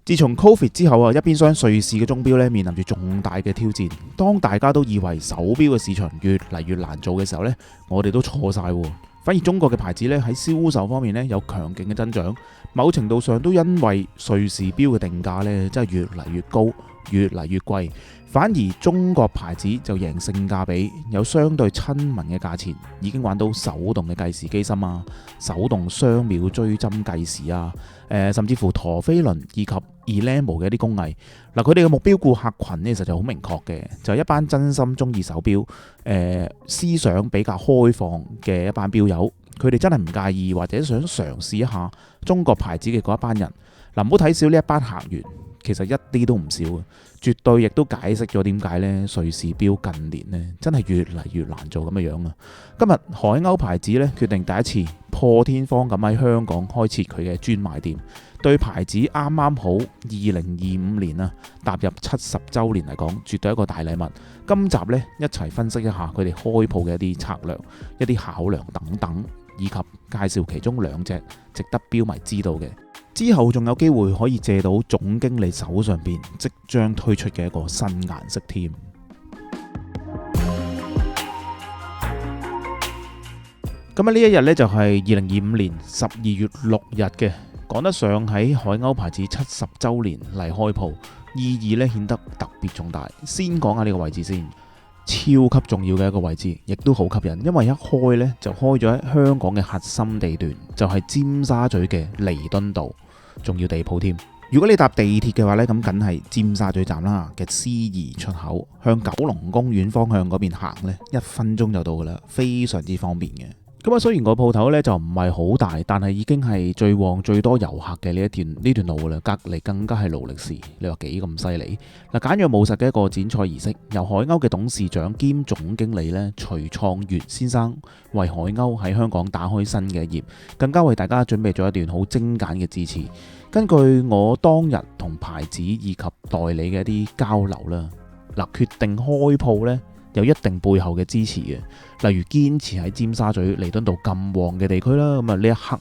自從 Covid 之後啊，一邊廂瑞士嘅鐘錶咧面臨住重大嘅挑戰。當大家都以為手錶嘅市場越嚟越難做嘅時候咧，我哋都錯晒。反而中國嘅牌子咧喺銷售方面咧有強勁嘅增長，某程度上都因為瑞士錶嘅定價咧真係越嚟越高，越嚟越貴。反而中國牌子就贏性價比，有相對親民嘅價錢，已經玩到手動嘅計時機芯啊，手動雙秒追針計時啊，甚至乎陀飛輪以及 Elemo 嘅一啲工藝。嗱，佢哋嘅目標顧客群呢，其實就好明確嘅，就係一班真心中意手錶，思想比較開放嘅一班錶友。佢哋真係唔介意或者想嘗試一下中國牌子嘅嗰一班人。嗱，唔好睇少呢一班客源。其實一啲都唔少嘅，絕對亦都解釋咗點解呢瑞士錶近年呢真係越嚟越難做咁嘅樣啊！今日海鷗牌子呢決定第一次破天荒咁喺香港開設佢嘅專賣店，對牌子啱啱好2025年啊踏入70週年嚟講，絕對係一個大禮物。今集呢一齊分析一下佢哋開鋪嘅一啲策略、一啲考量等等，以及介紹其中2隻值得錶迷知道嘅。之後仲有機會可以借到總經理手上邊即將推出嘅一個新顏色添。咁呢一日呢，就係2025年12月6日嘅，講得上喺海鷗牌子70週年嚟開鋪，意義呢顯得特別重大。先講下呢個位置先，超級重要嘅一個位置，亦都好吸引，因為一開呢，就開咗喺香港嘅核心地段，就係尖沙咀嘅彌敦道。仲要地鋪添。如果你搭地鐵嘅話呢，咁梗係尖沙咀站啦嘅 C2 出口，向九龍公園方向嗰邊行呢，1分鐘就到噶啦，非常之方便嘅。咁啊，雖然個鋪頭呢就唔係好大，但係已經係最旺最多遊客嘅呢段路噶啦。隔離更加係勞力士，你話幾咁犀利？嗱，簡約務實嘅一個剪彩儀式，由海鷗嘅董事長兼總經理呢徐創月先生為海鷗喺香港打開新嘅一頁，更加為大家準備咗一段好精簡嘅致辭。根據我當日同牌子以及代理嘅一啲交流啦，決定開鋪呢，有一定背後嘅支持嘅，例如堅持喺尖沙咀彌敦道咁旺嘅地區啦，咁啊呢一刻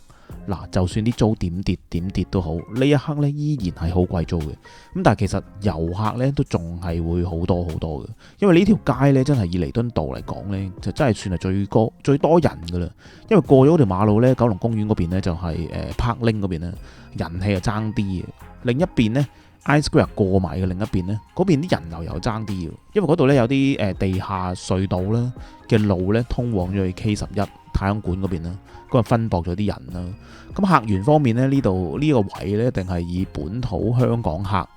就算啲租點跌都好，呢一刻呢依然係好貴租嘅。咁但係其實遊客呢都仲係會好多嘅，因為呢條街呢真係以彌敦道嚟講呢，就真係算係最多人噶啦。因為過咗嗰條馬路呢，九龍公園嗰邊呢就係Park Lane嗰邊呢，人氣就爭啲嘅。另一邊呢 I Square 過埋嘅另一邊呢，嗰邊啲人流又爭啲嘅，因為嗰度呢有啲地下隧道啦嘅路呢通往咗去 K11太空館嗰邊啦，咁啊分薄咗啲人啦。咁客源方面呢，呢度呢個位呢，一定係以本土香港客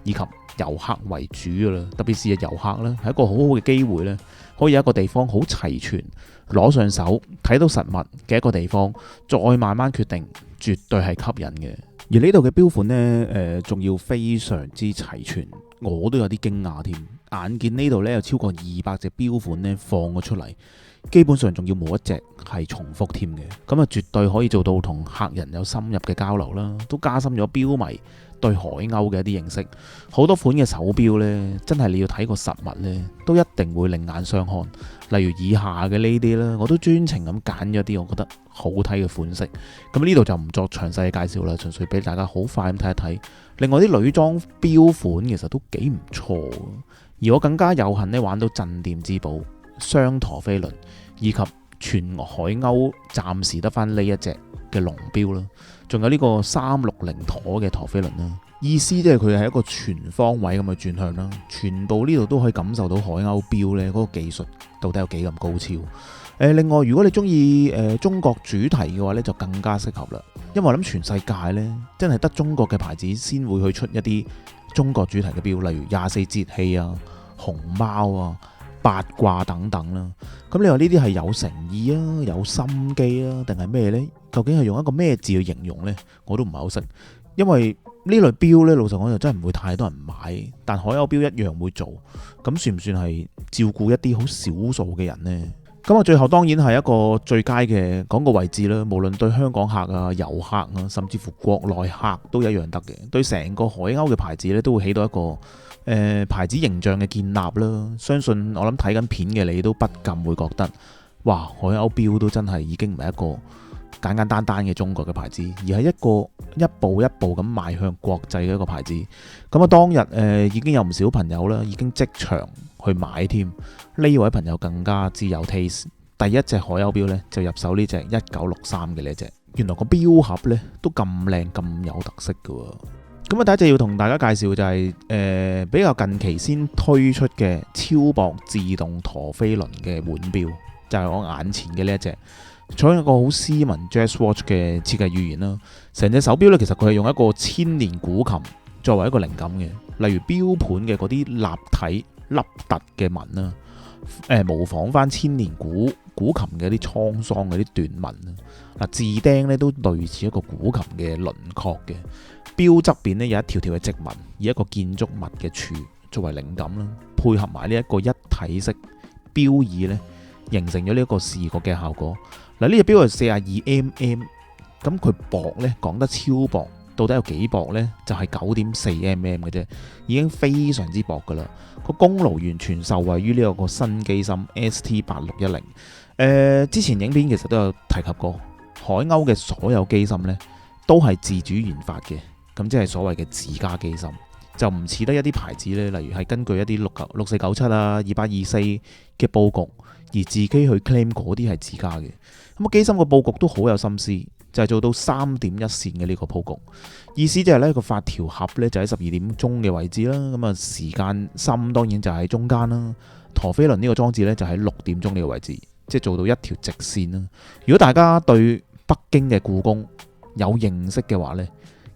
以及遊客為主噶啦，特別是遊客呢，係一個好好嘅機會呢，可以有一個地方好齊全，攞上手睇到實物嘅一個地方，再慢慢決定，絕對係吸引嘅。而呢度嘅錶款呢，仲要非常之齊全，我都有啲驚訝添。眼見呢度呢有超過200隻錶款呢放咗出嚟，基本上仲要冇一隻係重複添嘅，咁啊絕對可以做到同客人有深入嘅交流啦，都加深咗錶迷對海鷗嘅一啲認識。好多款嘅手錶呢，真係你要睇個實物呢，都一定會另眼相看。例如以下嘅呢啲啦，我都專程咁揀咗啲我覺得好睇嘅款式。咁呢度就唔作詳細嘅介紹啦，純粹俾大家好快咁睇一睇。另外啲女裝錶款其實都幾唔錯，而我更加有幸呢玩到鎮店之寶雙陀飛輪，以及全海鷗暫時得翻呢一隻嘅龍錶啦，仲有呢個360陀嘅陀飛輪啦。意思即係佢係一個全方位咁嘅轉向啦，全部呢度都可以感受到海鷗錶呢嗰個技術到底有幾咁高超。另外如果你中意中國主題嘅話呢，就更加適合啦，因為我諗全世界呢，真係得中國嘅牌子先會去出一啲中國主題嘅錶，例如24節氣啊、熊貓啊、八卦等等啦。咁你話呢啲係有誠意啊、有心機啊，定係咩呢？究竟係用一個咩字去形容呢？我都唔係好識。因為呢類錶呢，老實講就真係唔會太多人買，但海鷗錶一樣會做。咁算唔算係照顧一啲好少數嘅人呢？咁啊，最後當然係一個最佳嘅講個位置啦。無論對香港客啊、遊客啊，甚至乎國內客都一樣得嘅。對成個海鷗嘅牌子呢，都會起到一個牌子形象嘅建立啦。相信我諗睇緊片嘅你都不禁會覺得，哇！海鷗錶都真係已經唔係一個簡簡單單嘅中國嘅牌子，而係一個一步一步咁邁向國際嘅一個牌子。咁啊，當日已經有唔少朋友啦，已經即場去買添。呢位朋友更加之有 taste，第一隻海鷗錶呢，就入手呢隻1963嘅呢隻。原來個錶盒呢都咁靚咁有特色嘅喎。咁啊，第一隻要同大家介紹就係比較近期先推出嘅超薄自動陀飛輪嘅腕錶，就係我眼前嘅呢一隻。採用一個好斯文 Jazz Watch 嘅設計語言啦，成隻手錶咧，其實佢係用一個千年古琴作為一個靈感嘅，例如錶盤嘅嗰啲立體凹凸嘅紋啦，模仿翻千年古琴嘅啲滄桑嗰啲斷紋啦。嗱，字釘咧都類似一個古琴嘅輪廓嘅，錶側邊咧有一條條嘅直紋，以一個建築物嘅柱作為靈感啦，配合埋呢一個一體式錶耳咧，形成咗呢一個視覺嘅效果。嗱，呢隻錶係42mm，咁佢薄呢，講得超薄，到底有幾薄呢？就係9.4mm嘅啫，已經非常之薄噶啦。個功勞完全受惠於呢個新機芯 ST8610。之前影片其實都有提及過，海鷗嘅所有機芯呢都係自主研發嘅，咁即係所謂嘅自家機芯，就唔似得一啲牌子呢，例如係根據一啲6497啊、2824嘅佈局，而自己去 claim 嗰啲係自家嘅。咁機芯個佈局都好有心思，就係做到3點一線嘅呢個佈局，意思就係呢個發條盒呢就喺12點鐘嘅位置啦。咁啊，時間芯當然就喺中間啦。陀飛輪呢個裝置呢就喺6點鐘呢個位置，即係做到一條直線啦。如果大家對北京嘅故宮有認識嘅話呢，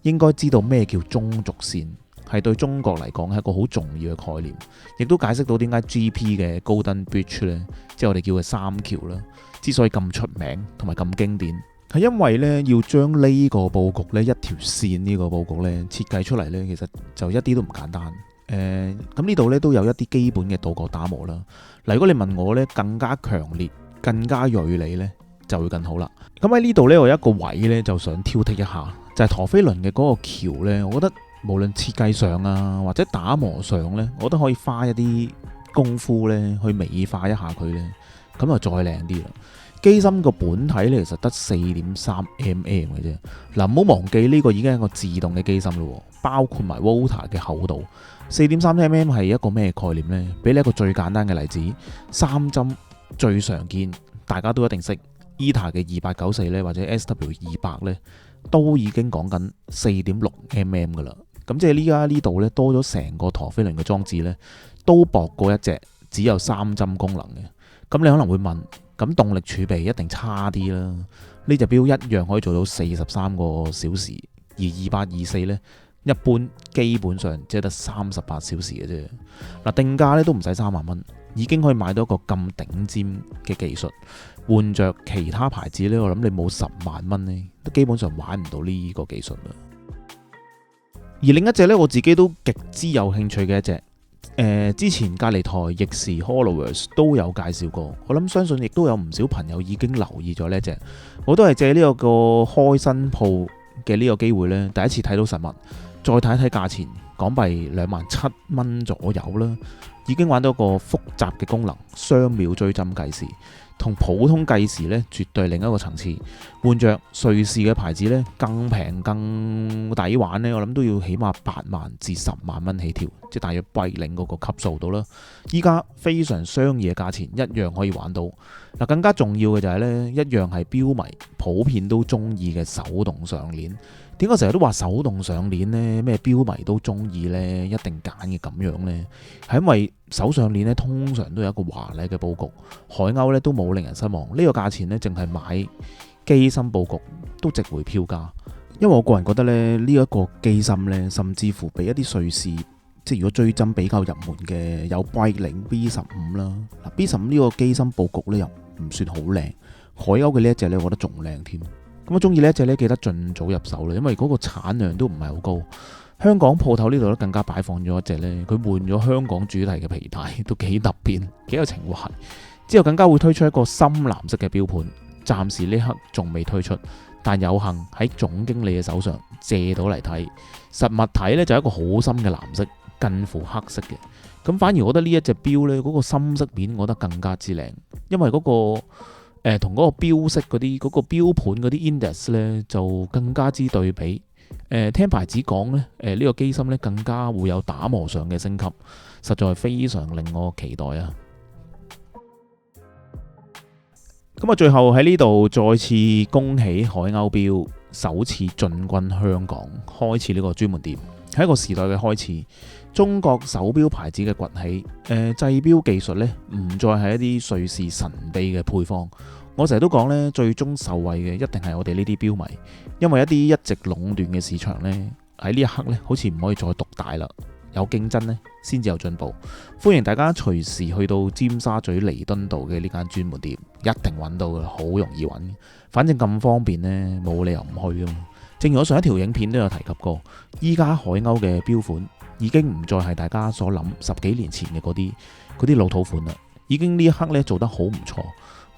應該知道咩叫中軸線，係對中國嚟講係一個好重要嘅概念，亦都解釋到點解 GP 嘅 Golden Bridge 呢，即係我哋叫嘅三橋啦，之所以咁出名同埋咁經典，係因為呢要將呢個佈局呢，一條線呢個佈局呢設計出嚟呢，其實就一啲都唔簡單。咁呢度呢都有一啲基本嘅道角打磨啦。嗱，如果你問我呢，更加強烈、更加銳利呢，就會更好啦。咁喺呢度呢，我有一個位呢，就想挑剔一下，就係陀飛輪嘅嗰個橋呢，我覺得無論設計上啊，或者打磨上呢，我覺得可以花一啲功夫呢去美化一下佢呢，咁就再靚啲啦。機芯個本體呢，其實得4.3mm 嘅啫。嗱，唔好忘記呢個已經係一個自動嘅機芯咯，包括埋 Volta 嘅厚度。4.3mm 係一個咩概念呢？俾你一個最簡單嘅例子，3針最常見，大家都一定識 ETA 嘅2894呢，或者 SW200 呢，都已經講緊4.6mm 噶啦。咁即係呢家呢度呢，多咗成個陀飛輪嘅裝置呢，都薄過一隻只有3針功能嘅。咁你可能會問，咁動力儲備一定差啲啦？呢隻錶一樣可以做到43個小時，而2824呢，一般基本上只係得38小時嘅啫。嗱，定價呢都唔使3萬蚊，已經可以買到一個咁頂尖嘅技術。換着其他牌子呢，我諗你冇10萬蚊呢，都基本上玩唔到呢個技術啦。而另一隻呢，我自己都極之有興趣嘅一隻，之前隔離台逆時 Holoverse 都有介紹過，我諗相信亦都有唔少朋友已經留意咗呢一隻。我都係借呢個開新鋪嘅呢個機會呢，第一次睇到實物，再睇一睇價錢，港幣27,000蚊左右啦，已經玩到一個複雜嘅功能，雙秒追針計時。同普通計時呢，絕對另一個層次。換着瑞士嘅牌子呢，更平更抵玩呢，我諗都要起碼8萬至10萬蚊起跳，即係大約歸零嗰個級數度啦。依家非常商業嘅價錢，一樣可以玩到。嗱，更加重要嘅就係呢，一樣係錶迷普遍都中意嘅手動上鏈。點解成日都話手動上鏈呢？咩錶迷都中意呢？一定揀嘅咁樣呢？係因為手上鏈呢，通常都有一個華麗嘅佈局，海鷗呢都冇令人失望。呢個價錢呢，淨係買機芯佈局都值回票價。因為我個人覺得呢，呢一個機芯呢，甚至乎比一啲瑞士，即係如果追針比較入門嘅有Breitling B15啦。嗱，B15呢個機芯佈局呢，又唔算好靚，海鷗嘅呢一隻呢，我覺得仲靚添。咁我中意呢一隻呢，記得盡早入手啦，因為嗰個產量都唔係好高。香港鋪頭呢度咧更加擺放咗一隻呢，佢換咗香港主題嘅皮帶，都幾特別，幾有情懷。之後更加會推出一個深藍色嘅錶盤，暫時呢刻仲未推出，但有幸喺總經理嘅手上借到嚟睇。實物睇呢，就係一個好深嘅藍色，近乎黑色嘅。咁反而我覺得呢一隻錶呢，嗰個深色面我覺得更加之靚，因為嗰個同嗰個標色嗰啲嗰個標盤嗰啲 index 咧就更加之對比，聽牌子講咧，呢個機芯咧更加會有打磨上嘅升級，實在非常令我期待啊！咁啊，最後喺呢度再次恭喜海鷗錶首次進軍香港，開設呢個專門店，係一個時代嘅開始。中國手錶牌子嘅崛起，製錶技術咧唔再係一啲瑞士神秘嘅配方。我成日都講咧，最終受惠嘅一定係我哋呢啲錶迷，因為一啲一直壟斷嘅市場咧，喺呢一刻咧，好似唔可以再獨大啦。有競爭咧，先至有進步。歡迎大家隨時去到尖沙咀彌敦道嘅呢間專門店，一定揾到噶啦，好容易揾。反正咁方便呢，冇理由唔去噶嘛。正如我上一條影片都有提及過，依家海鷗嘅錶款已經唔再係大家所諗10幾年前嘅嗰啲老土款啦，已經呢一刻咧做得好唔錯。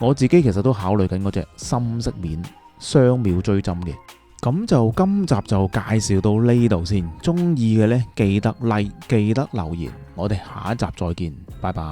我自己其實都考慮緊嗰隻深色面雙秒追針嘅。咁就今集就介紹到呢度先，中意嘅呢，記得 like， 記得留言，我哋下一集再見，拜拜。